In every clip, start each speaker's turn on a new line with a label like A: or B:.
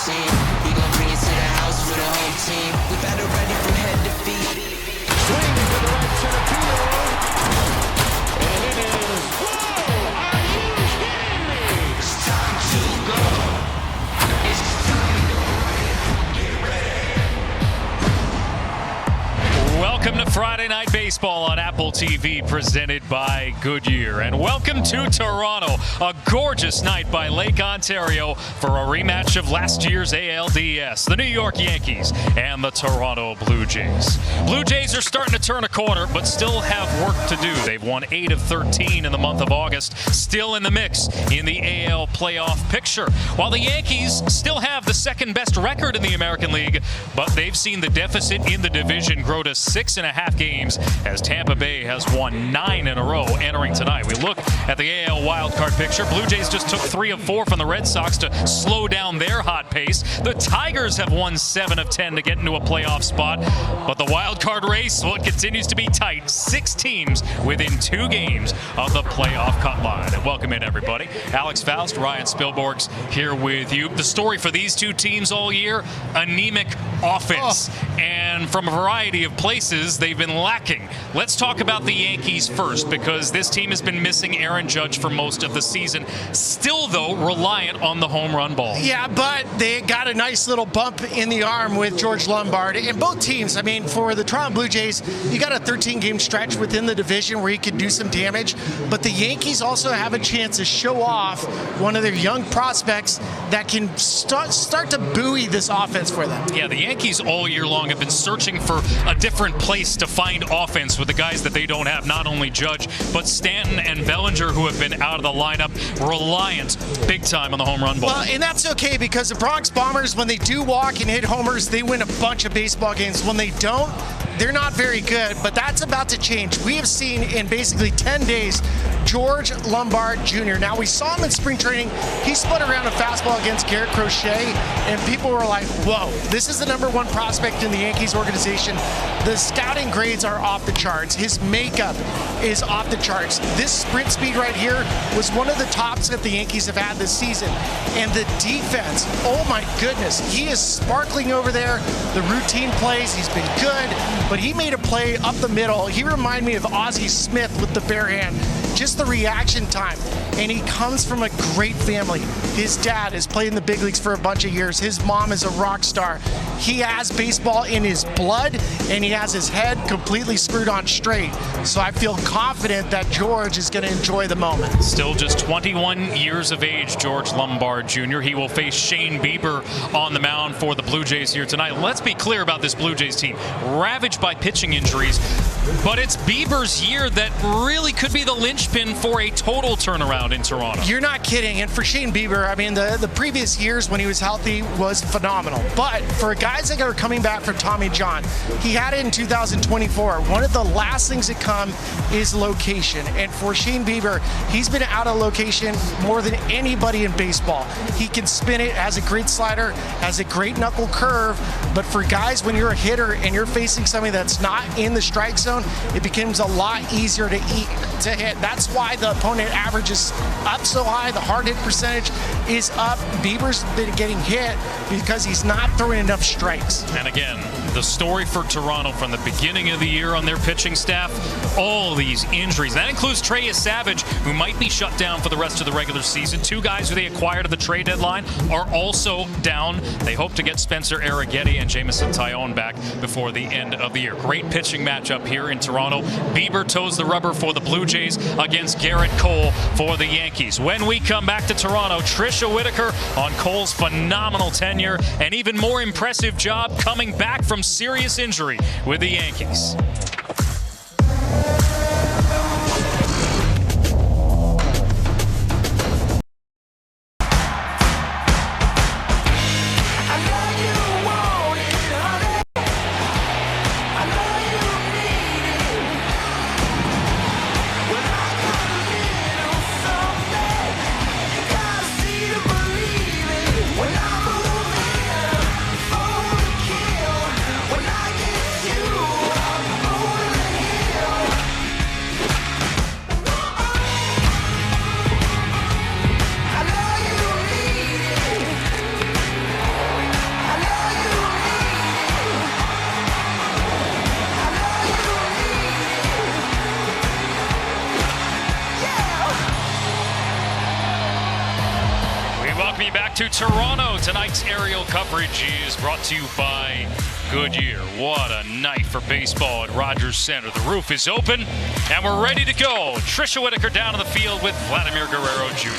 A: team. We gon' bring it to the house for the whole team. We battle ready from head to feet.
B: Swing to the right center field. And it is. Whoa! Are you kidding me?
A: It's time to go. It's time to win. Get ready.
C: Welcome to Friday Night Baseball on Apple TV, presented by Goodyear. And welcome to Toronto, a gorgeous night by Lake Ontario for a rematch of last year's ALDS, the New York Yankees and the Toronto Blue Jays. Blue Jays are starting to turn a corner, but still have work to do. They've won 8 of 13 in the month of August, still in the mix in the AL playoff picture. While the Yankees still have the second best record in the American League, but they've seen the deficit in the division grow to 6.5 games as Tampa Bay has won 9 in a row entering tonight. We look at the AL wildcard picture. Blue Jays just took 3 of 4 from the Red Sox to slow down their hot pace. The Tigers have won 7 of 10 to get into a playoff spot, but the wildcard race, well, it continues to be tight. 6 teams within 2 games of the playoff cut line. And welcome in, everybody. Alex Faust, Ryan Spielborgs here with you. The story for these two teams all year, anemic offense. And from a variety of places, they've been lacking. Let's talk about the Yankees first, because this team has been missing Aaron Judge for most of the season. Still, though, reliant on the home run ball.
D: Yeah, but they got a nice little bump in the arm with George Lombard. And both teams, I mean, for the Toronto Blue Jays, you got a 13-game stretch within the division where you could do some damage. But the Yankees also have a chance to show off one of their young prospects that can start to buoy this offense for them.
C: Yeah, the Yankees all year long have been searching for a different place to find offense with the guys that they don't have, not only Judge, but Stanton and Bellinger, who have been out of the lineup, reliant big time on the home run ball.
D: Well, and that's okay, because the Bronx Bombers, when they do walk and hit homers, they win a bunch of baseball games. When they don't, they're not very good, but that's about to change. We have seen in basically 10 days George Lombard Jr. Now, we saw him in spring training. He spun around a fastball against Garrett Crochet, and people were like, whoa, this is the #1 prospect in the Yankees organization. The scouting grades are off the charts. His makeup is off the charts. This sprint speed right here was one of the tops that the Yankees have had this season. And the defense, oh my goodness, he is sparkling over there. The routine plays, he's been good, but he made a play up the middle. He reminded me of Ozzie Smith with the bare hand. Just the reaction time. And he comes from a great family. His dad has played in the big leagues for a bunch of years. His mom is a rock star. He has baseball in his blood, and he has his head completely screwed on straight. So I feel confident that George is going to enjoy the moment.
C: Still just 21 years of age, George Lombard Jr. He will face Shane Bieber on the mound for the Blue Jays here tonight. Let's be clear about this Blue Jays team. Ravaged by pitching injuries, but it's Bieber's year that really could be the linchpin for a total turnaround in Toronto.
D: You're not kidding. And for Shane Bieber, I mean, the previous years when he was healthy was phenomenal. But for guys that are coming back from Tommy John, he had it in 2024. One of the last things that come is location. And for Shane Bieber, he's been out of location more than anybody in baseball. He can spin it, has a great slider, has a great knuckle curve. But for guys, when you're a hitter and you're facing somebody that's not in the strike zone, it becomes a lot easier to hit. That's why the opponent average is up so high. The hard hit percentage is up. Bieber's been getting hit because he's not throwing enough strikes.
C: And again, the story for Toronto from the beginning of the year on their pitching staff, all these injuries. That includes Trey Savage, who might be shut down for the rest of the regular season. 2 guys who they acquired at the trade deadline are also down. They hope to get Spencer Arrighetti and Jamison Tyone back before the end of the year. Great pitching matchup here in Toronto. Bieber toes the rubber for the Blue Jays against Garrett Cole for the Yankees. When we come back to Toronto, Trisha Whitaker on Cole's phenomenal tenure and even more impressive job coming back from serious injury with the Yankees.
A: When I get you,
C: to Toronto. Tonight's aerial coverage is brought to you by Goodyear. What a night for baseball at Rogers Center. The roof is open, and we're ready to go. Trisha Whitaker down on the field with Vladimir Guerrero Jr.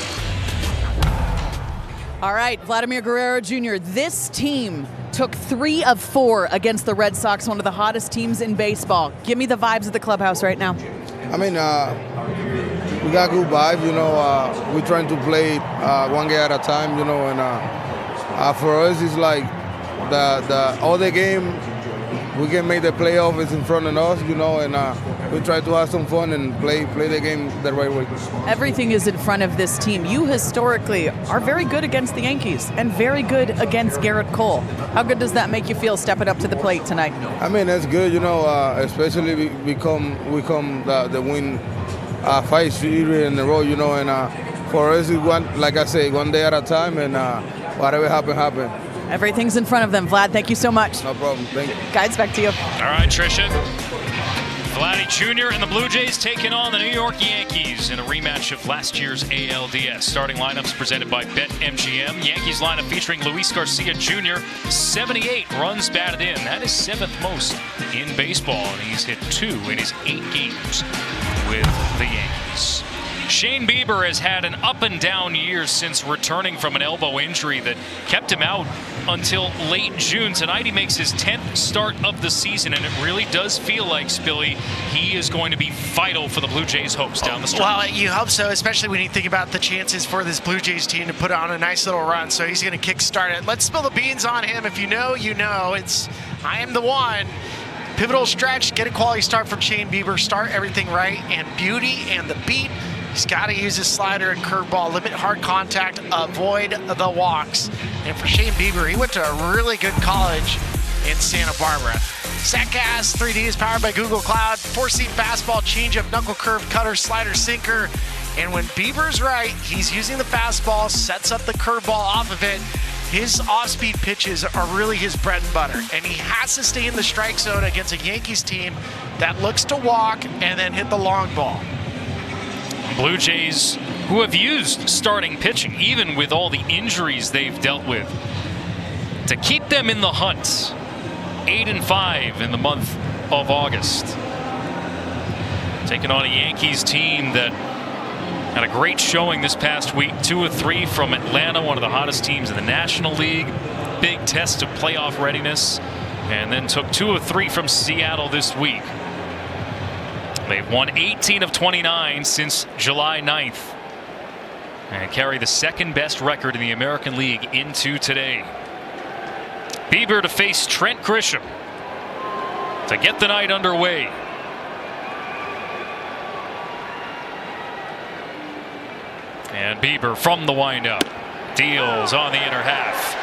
E: All right, Vladimir Guerrero Jr., this team took 3 of 4 against the Red Sox, one of the hottest teams in baseball. Give me the vibes of the clubhouse right now.
F: I mean, we got good vibes, you know. We're trying to play one game at a time, you know, and for us, it's like all the game, we can make the playoff is in front of us, you know, and we try to have some fun and play the game the right way.
E: Everything is in front of this team. You historically are very good against the Yankees and very good against Garrett Cole. How good does that make you feel stepping up to the plate tonight?
F: I mean, that's good, you know, especially we come the win 5 series in a row, you know, and for us, like I say, one day at a time, and whatever happen.
E: Everything's in front of them. Vlad, thank you so much.
F: No problem. Thank you.
E: Guys, back to you.
C: All right, Trisha. Vladdy Jr. and the Blue Jays taking on the New York Yankees in a rematch of last year's ALDS. Starting lineups presented by BetMGM. Yankees lineup featuring Luis Garcia Jr. 78 runs batted in. That is 7th most in baseball, and he's hit 2 in his 8 games with the Yankees. Shane Bieber has had an up and down year since returning from an elbow injury that kept him out until late June. Tonight he makes his 10th start of the season, and it really does feel like, Spilly, he is going to be vital for the Blue Jays' hopes down the stretch.
D: Well, you hope so, especially when you think about the chances for this Blue Jays team to put on a nice little run. So he's going to kickstart it. Let's spill the beans on him. If you know, you know. It's I am the one. Pivotal stretch, get a quality start from Shane Bieber, start everything right, and beauty and the beat. He's got to use his slider and curveball, limit hard contact, avoid the walks. And for Shane Bieber, he went to a really good college in Santa Barbara. StatCast 3D is powered by Google Cloud. 4-seam fastball, changeup, knuckle curve, cutter, slider, sinker. And when Bieber's right, he's using the fastball, sets up the curveball off of it. His off-speed pitches are really his bread and butter. And he has to stay in the strike zone against a Yankees team that looks to walk and then hit the long ball.
C: Blue Jays, who have used starting pitching, even with all the injuries they've dealt with, to keep them in the hunt. 8-5 in the month of August. Taking on a Yankees team that had a great showing this past week. 2 of 3 from Atlanta, one of the hottest teams in the National League. Big test of playoff readiness. And then took 2 of 3 from Seattle this week. They've won 18 of 29 since July 9th and carry the 2nd best record in the American League into today. Bieber to face Trent Grisham to get the night underway. And Bieber from the windup deals on the inner half.